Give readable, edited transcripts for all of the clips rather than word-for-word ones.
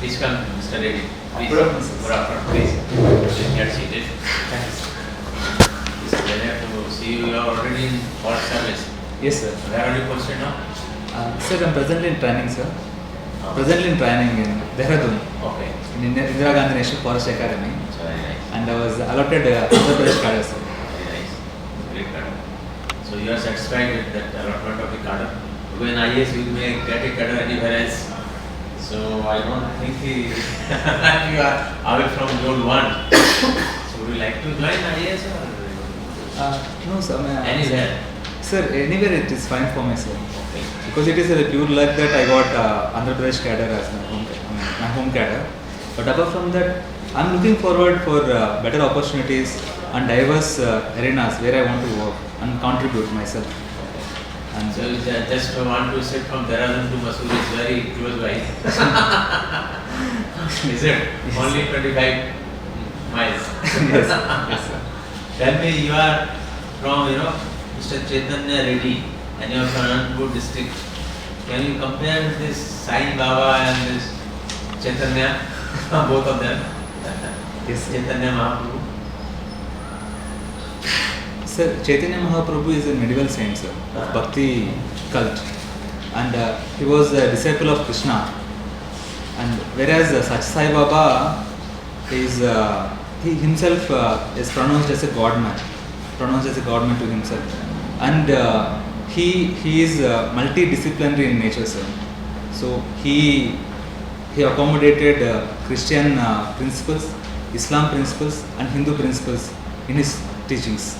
Please come, Mr. Reddy. Please. Good afternoon, sir. Good afternoon, please. Please get seated. Thank you, sir. It's a pleasure to see you. You are already in forest service. Yes, sir. Where are you posted now? Sir, I'm presently in training, sir. Presently in training in Dehradun, Okay. in Indira Gandhi National Forest Academy, So very nice. and I was allotted Andhra Pradesh cadre, sir. Very nice. Great cadre. So you are satisfied with that allotment of the cadre? Because in IAS you may get a cadre anywhere else. So I don't think you are away from goal one. So would you like to join IAS or No, sir. anywhere? Sir, anywhere it is fine for me, sir. Okay. Because it is a pure luck that I got Andhra Pradesh cadre as my home cadre. But apart from that, I'm looking forward for better opportunities and diverse arenas where I want to work and contribute myself. And So you just want to sit from Dehradun to Mussoorie is very close by. Is it? Yes. Only 25 miles. yes, yes, sir. Tell me, you are from, Mr. Chaitanya Reddy and you are from Anantapur district. Can you compare this Sai Baba and this Chaitanya, both of them? Yes, sir. Chaitanya Mahaprabhu. Sir, Chaitanya Mahaprabhu is a medieval saint, sir, of Bhakti cult, and he was a disciple of Krishna. And whereas Sathya Sai Baba is he himself is pronounced as a god man, to himself, and he is multidisciplinary in nature, sir. So he accommodated Christian principles, Islam principles, and Hindu principles in his teachings.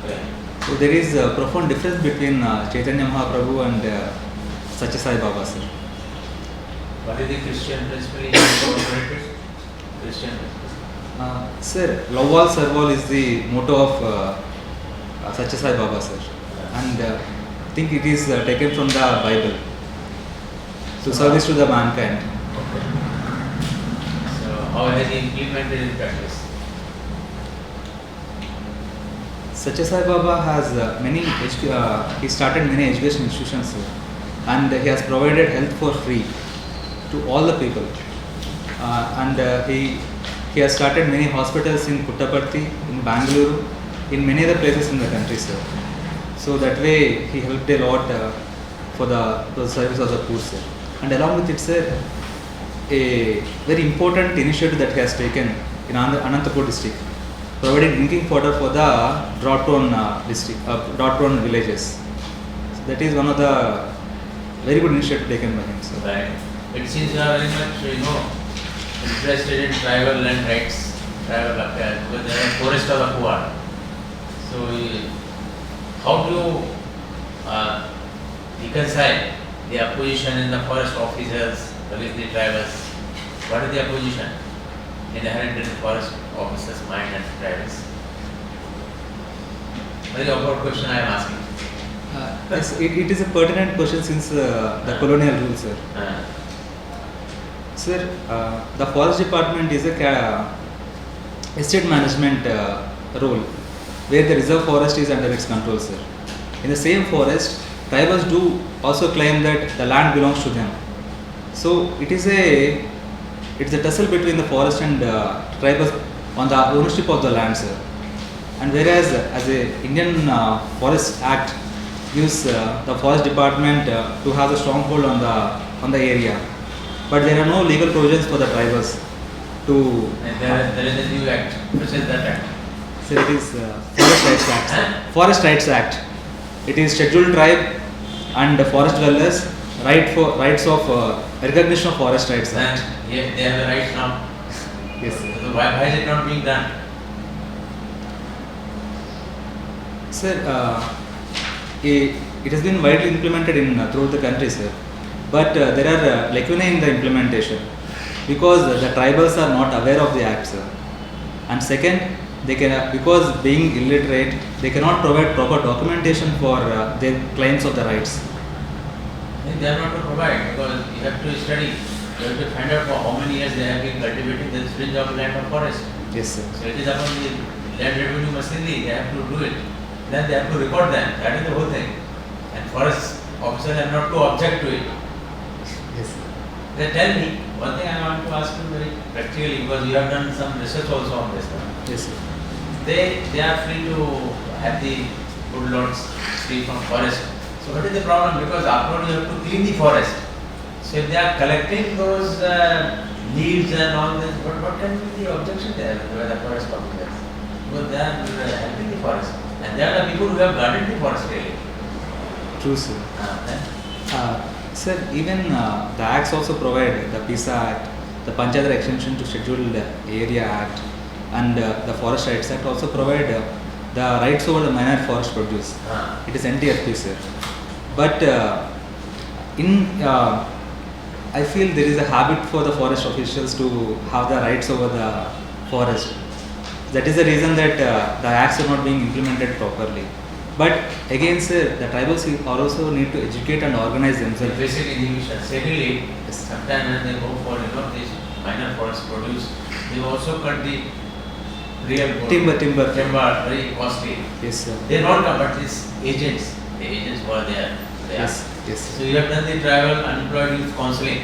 Okay. So there is a profound difference between Chaitanya Mahaprabhu and Sathya Sai Baba, sir. What is the Christian principle in incorporated? Christian principle. Sir, love all, serve all is the motto of Sathya Sai Baba, sir. And I think it is taken from the Bible. To service to the mankind. Okay. So how has he implemented in practice? Sathya Sai Baba has he started many education institutions, sir. And he has provided health for free to all the people. He has started many hospitals in Puttaparthi, in Bangalore, in many other places in the country, sir. So that way he helped a lot for the service of the poor, sir. And along with it, sir, a very important initiative that he has taken in Anantapur district, providing drinking water for the drought-prone drought-prone villages. So that is one of the very good initiative taken by him, sir. Right. It seems you are very much, interested in tribal land rights, tribal affairs, because they are forest of the poor. So, how do you reconcile the opposition in the forest officers with the tribals? What is the opposition inherent in the forest officers' mind and tribals? Very awkward question I am asking. Yes, it is a pertinent question since the colonial rule, sir. Sir, the forest department is a estate management role where the reserve forest is under its control, sir. In the same forest, tribals do also claim that the land belongs to them. So it's a tussle between the forest and tribals on the ownership of the land, sir. And whereas as a Indian Forest Act gives the forest department to have a stronghold on the area, but there are no legal provisions for the tribals to. And there is a new act. Which is that act? So it is Forest Rights Act, sir. Forest Rights Act. It is scheduled tribe and forest dwellers rights of recognition of forest rights act. And they have the right now. Yes, sir. So why is it not being done? Sir, it has been widely implemented throughout the country, sir. But there are lacunae in the implementation because the tribals are not aware of the act, sir. And second, because being illiterate, they cannot provide proper documentation for their claims of the rights. They are not to provide because you have to study. You have to find out for how many years they have been cultivating this fringe of land or forest. Yes, sir. So it is upon the land revenue machinery, they have to do it. Then they have to record them. That is the whole thing. And forest officers are not to object to it. Yes, sir. They tell me one thing I want to ask you very practically, because you have done some research also on this. Yes, sir. They are free to have the woodlands free from forest. So what is the problem? Because after all you have to clean the forest. So if they are collecting those leaves and all this, what can be the objection there where the forest officers? Because they are helping the forest. And they are the people who have guarded the forest really. True, sir. Sir, even the acts also provide the PISA Act, the Panchayat Extension to Scheduled Area Act, and the Forest Rights Act also provide the rights over the minor forest produce. It is NTFP, sir. But I feel there is a habit for the forest officials to have the rights over the forest. That is the reason that the acts are not being implemented properly. But again, sir, the tribals are also need to educate and organize themselves. Basic education. Secondly, Yes. sometimes when they go for this minor forest produce, they also cut the real wood. Timber. Very costly. Yes, sir. They don't come, but these agents, the agents who are there. They Yes, are. yes. So you have done the tribal unemployed youth counseling.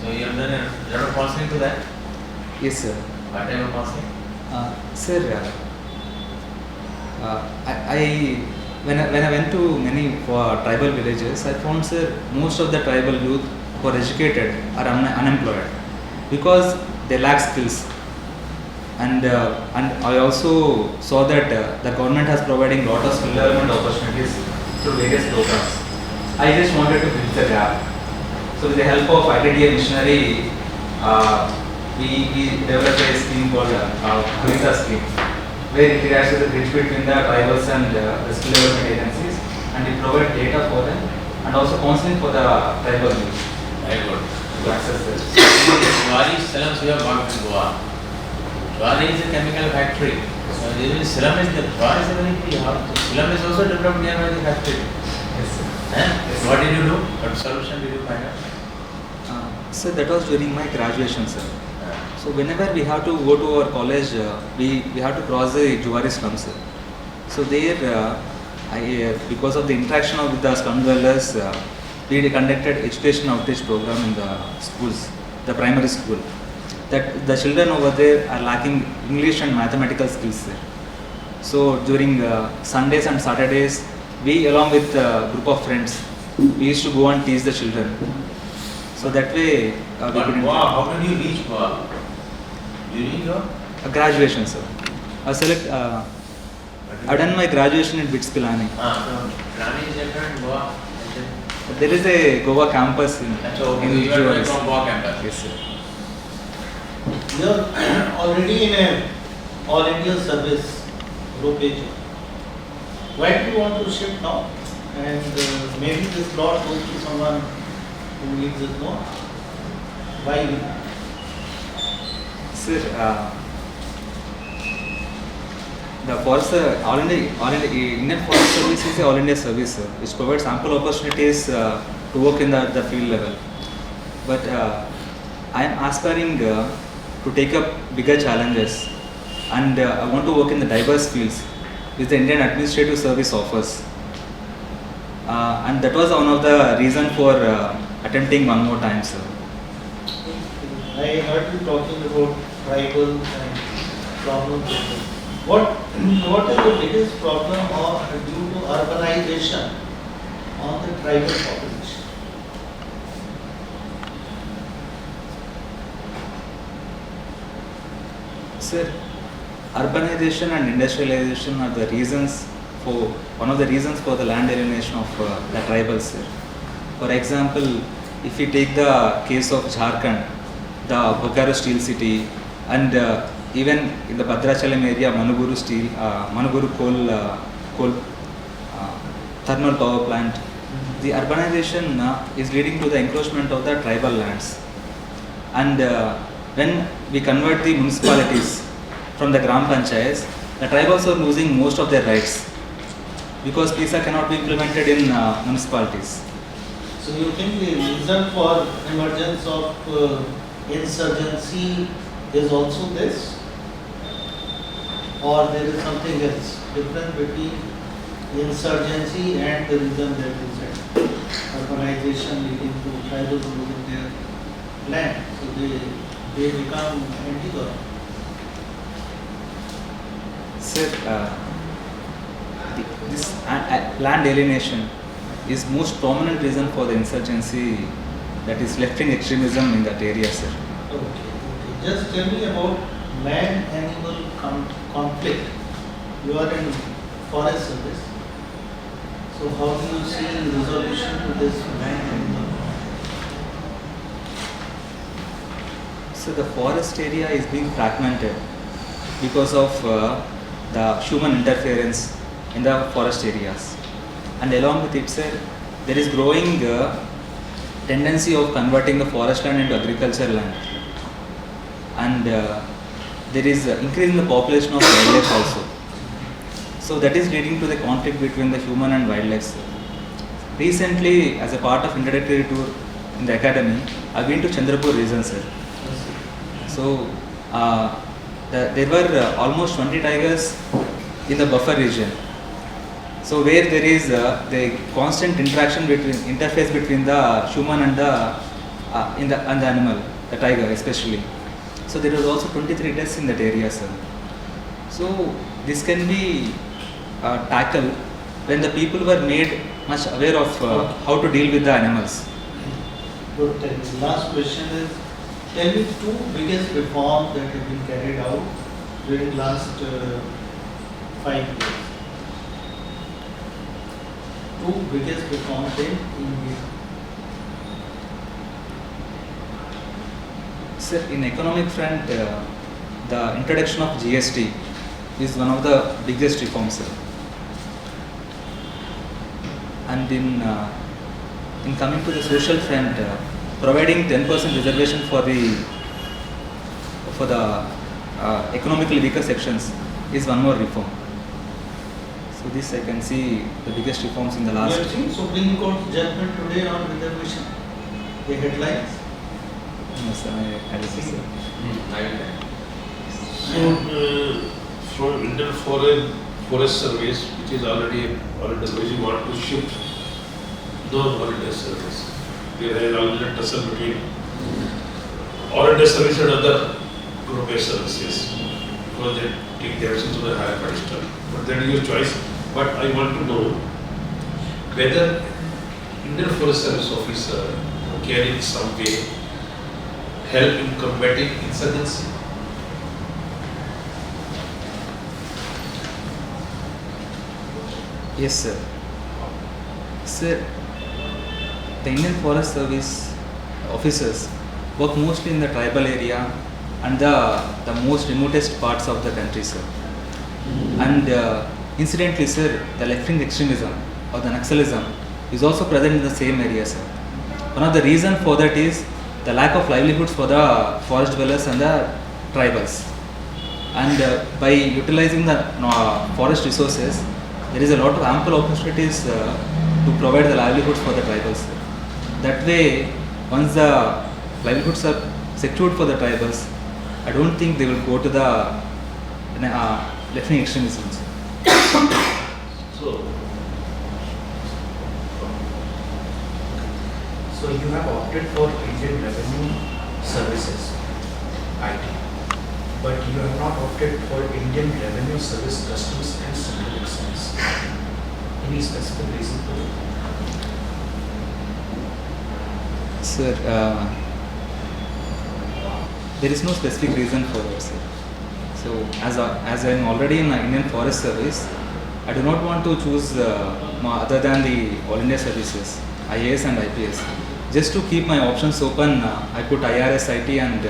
So you have done a lot of counseling to that. Yes, sir. What type of counseling? Sir, when I went to many tribal villages, I found, sir, most of the tribal youth who are educated are unemployed because they lack skills. And I also saw that the government has providing lot of skill development opportunities through various programs. I just wanted to bridge the gap. So with the help of ITDA missionary, we developed a scheme called Visa scheme, where it acts as a bridge between the tribals and the skill development agencies, and it provides data for them and also counseling for the tribal youth Very good. to access this. Wari slums you have worked in Goa. Wari is a chemical factory. So there is slum is the Wari is a very key. Slum is also developed nearby the factory. Yes, sir. Yes. What did you do? What solution did you find out? Sir, that was during my graduation, sir. So whenever we have to go to our college, we have to cross the Juwari slums, sir. So there, because of the interaction with the slum dwellers, we conducted education outreach program in the schools, the primary school. That the children over there are lacking English and mathematical skills, sir. So during Sundays and Saturdays, we along with a group of friends, we used to go and teach the children. So that way, we But could Goa, how did you reach Goa? During your graduation, sir. I've done my graduation in BITS Pilani. Rani is different, Goa. There is a Goa campus in You are Juwari. from Goa campus. Yes, sir. You are already in a all India service groupage. Why do you want to shift now? And maybe this lot goes to someone who needs it more. Why? Sir, the forest, all India Indian Forest Service is a all India service, sir, which provides ample opportunities to work in the field level. But I am aspiring to take up bigger challenges, and I want to work in the diverse fields which the Indian Administrative Service offers. And that was one of the reason for attempting one more time, sir. I heard you talking about tribal and problems. What is the biggest problem due to urbanization on the tribal population? Sir, urbanization and industrialization are the reasons for one of the reasons for the land alienation of the tribals, sir. For example, if we take the case of Jharkhand, the Bokaro Steel City, and even in the Bhadrachalam area, Manuguru Steel, Manuguru coal thermal power plant, the urbanization is leading to the encroachment of the tribal lands. And when we convert the municipalities from the Gram Panchayats, the tribals are losing most of their rights because PISA cannot be implemented in municipalities. So you think the reason for emergence of insurgency is also this? Or there is something else different between insurgency and the reason that you said urbanization leading to tribals losing their land? So they become anti-government. Sir, this land alienation is most prominent reason for the insurgency, that is left-wing extremism in that area, sir. Okay. Just tell me about man-animal conflict. You are in forest service. So how do you see resolution to this man-animal? So the forest area is being fragmented because of the human interference in the forest areas, and along with it, sir, there is growing tendency of converting the forest land into agricultural land, and there is increase in the population of wildlife also. So that is leading to the conflict between the human and wildlife, sir. Recently, as a part of introductory tour in the academy, I've been to Chandrapur region, sir. So there were almost 20 tigers in the buffer region. So where there is the constant interface between the human and the animal, the tiger especially. So there was also 23 deaths in that area, sir. So this can be tackled when the people were made much aware of how to deal with the animals. Good. Last question is, tell me two biggest reforms that have been carried out during last 5 years. Two biggest reforms in India. Sir, in economic front, the introduction of GST is one of the biggest reforms, sir. And in coming to the social front, providing 10% reservation for the economically weaker sections is one more reform. So this I can see the biggest reforms in the You last. have seen Supreme Court judgment today on reservation? The headlines? No, sir, I will see, sir. I will. So, from Indian Forest Service, which is already you want to shift non-holiday service. There is already a tussle between holiday service and other group-based services, because they take their to the higher pedestal. But that is your choice. But I want to know whether Indian Forest Service officer can in some way help in combating insurgency. Yes, sir. Sir, the Indian Forest Service officers work mostly in the tribal area and the most remotest parts of the country, sir. And incidentally, sir, the left-wing extremism or the Naxalism is also present in the same area, sir. One of the reasons for that is the lack of livelihoods for the forest dwellers and the tribals. And by utilizing the forest resources, there is a lot of ample opportunities to provide the livelihoods for the tribals. That way, once the livelihoods are secured for the tribals, I don't think they will go to the left-wing extremism. So you have opted for Indian Revenue Services, IT, but you have not opted for Indian Revenue Service Customs and Central Excise. Any specific reason for it? Sir, there is no specific reason for that, sir. So, as I am already in the Indian Forest Service, I do not want to choose other than the All India Services, IAS and IPS. Just to keep my options open, I put IRS, IT and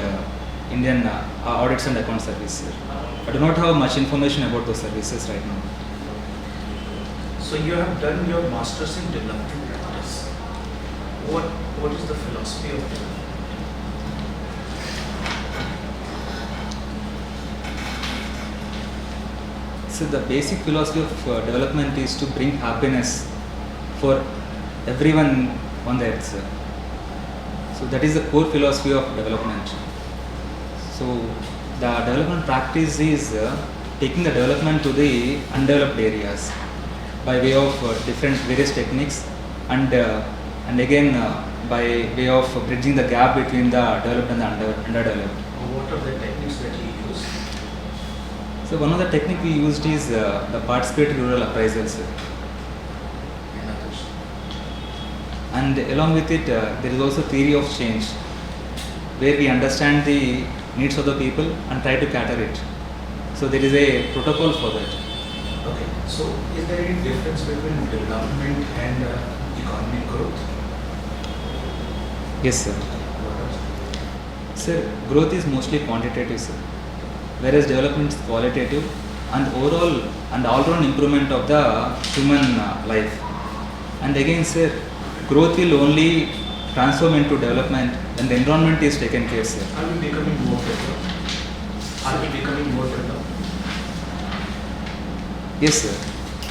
Indian Audits and Account Service, sir. I do not have much information about those services right now. So you have done your Masters in Development Practice. What is the philosophy of development? So the basic philosophy of development is to bring happiness for everyone on the earth, sir. So that is the core philosophy of development. So the development practice is taking the development to the undeveloped areas by way of different various techniques, and again by way of bridging the gap between the developed and the underdeveloped. What are the techniques that you use? So one of the technique we used is the participatory rural appraisals. And others? And along with it, there is also theory of change, where we understand the needs of the people and try to cater it. So there is a protocol for that. Okay, so is there any difference between development and economic growth? Yes, sir. What are Sir, growth is mostly quantitative, sir, whereas development is qualitative and overall and all-round improvement of the human life. And again, sir, growth will only transform into development when the environment is taken care, sir. Are we becoming more better? Are we becoming more better? Yes, sir.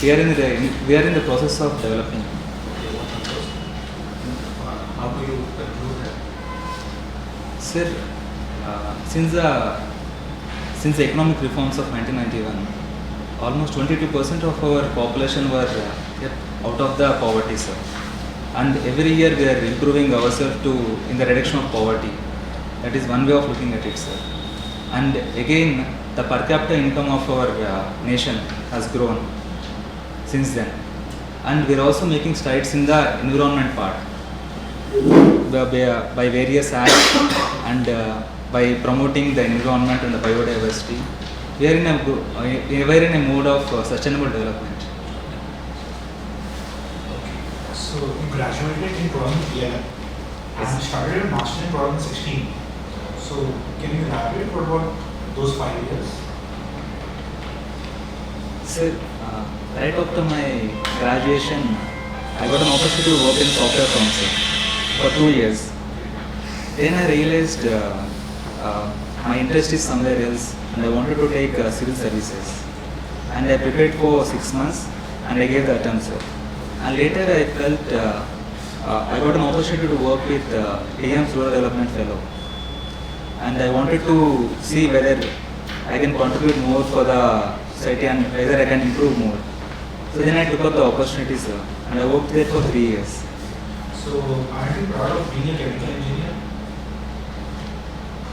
We are in the process of developing. Okay, what are those? How do you conclude that? Sir, since the economic reforms of 1991, almost 22% of our population were kept out of the poverty, sir. And every year we are improving ourselves in the reduction of poverty. That is one way of looking at it, sir. And again, the per capita income of our nation has grown since then. And we are also making strides in the environment part by various acts and by promoting the environment and the biodiversity. We are in a mode of sustainable development. Okay, so you graduated in 2011 and started your master in 2016. So can you elaborate what about those 5 years? Sir, right after my graduation, I got an opportunity to work in software firm, sir, for 2 years. Then I realized my interest is somewhere else and I wanted to take civil services. And I prepared for 6 months and I gave the attempt, sir. And later I felt I got an opportunity to work with AM's Rural Development Fellow. And I wanted to see whether I can contribute more for the society and whether I can improve more. So then I took up the opportunity, sir, and I worked there for 3 years. So are you proud of being a chemical engineer?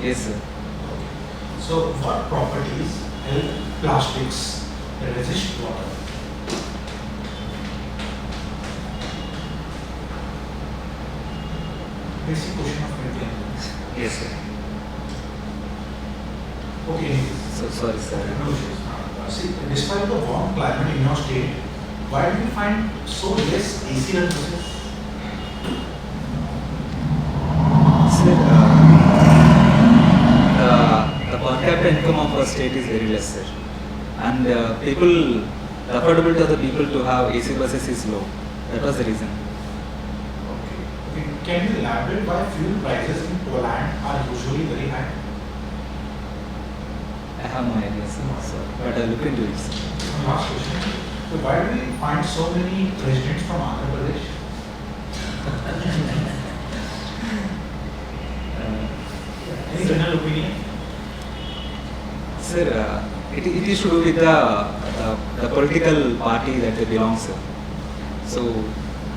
Yes, sir. So what properties help plastics resist water? Basic question of chemical engineering. Yes, sir. Okay. So sorry, sir. No issues. See, despite the warm climate in your state, why do you find so less AC run buses? Sir, the per capita income of our state is very less, sir. And the affordability of the people to have AC buses is low. That was the reason. Okay. Can you elaborate why fuel prices in Poland are usually very high? I have no idea, sir. But I'll look into it, sir. Last question. So why do we find so many residents from Andhra Pradesh? Any general opinion? Sir, it is to do with the political party that they belong to. So,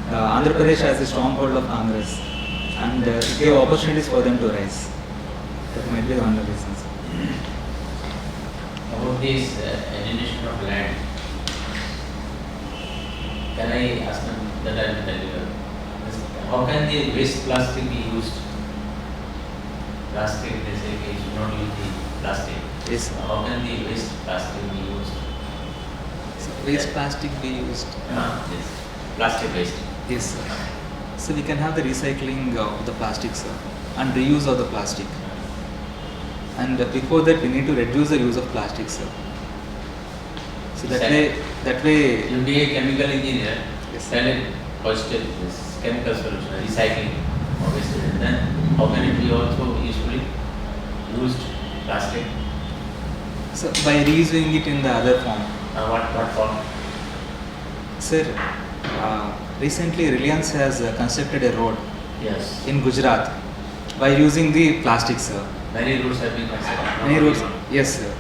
Andhra Pradesh has a stronghold of Congress and it gave opportunities for them to rise. That might be one of the reasons. About this alienation of land, can I ask that I will tell you? How can the waste plastic be used? Plastic, they say we should not use the plastic. Yes, sir. How can the waste plastic be used? So, waste plastic be used. Yes, plastic waste. Yes, sir. So we can have the recycling of the plastic, sir, and reuse of the plastic. And before that, we need to reduce the use of plastic, sir. So that way, You be a chemical engineer, Yes. tell it positive, this chemical solution, recycling of waste. Then how can it be also usefully used plastic? so by reusing it in the other form. What form? Sir, recently Reliance has constructed a road Yes. in Gujarat by using the plastic, sir. Many routes have been constructed. Many roads, yes, sir.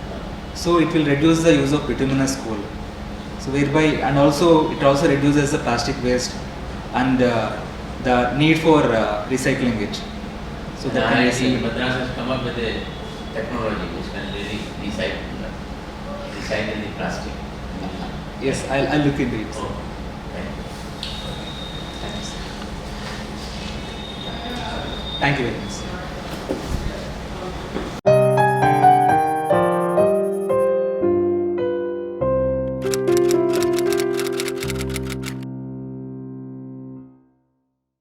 So it will reduce the use of bituminous coal. So whereby, and also it also reduces the plastic waste and the need for recycling it. So And that can IIT recycle. Madras has come up with a technology which can really recycle the plastic. Yes, I'll look into it. Oh, thank you. Thank you very much.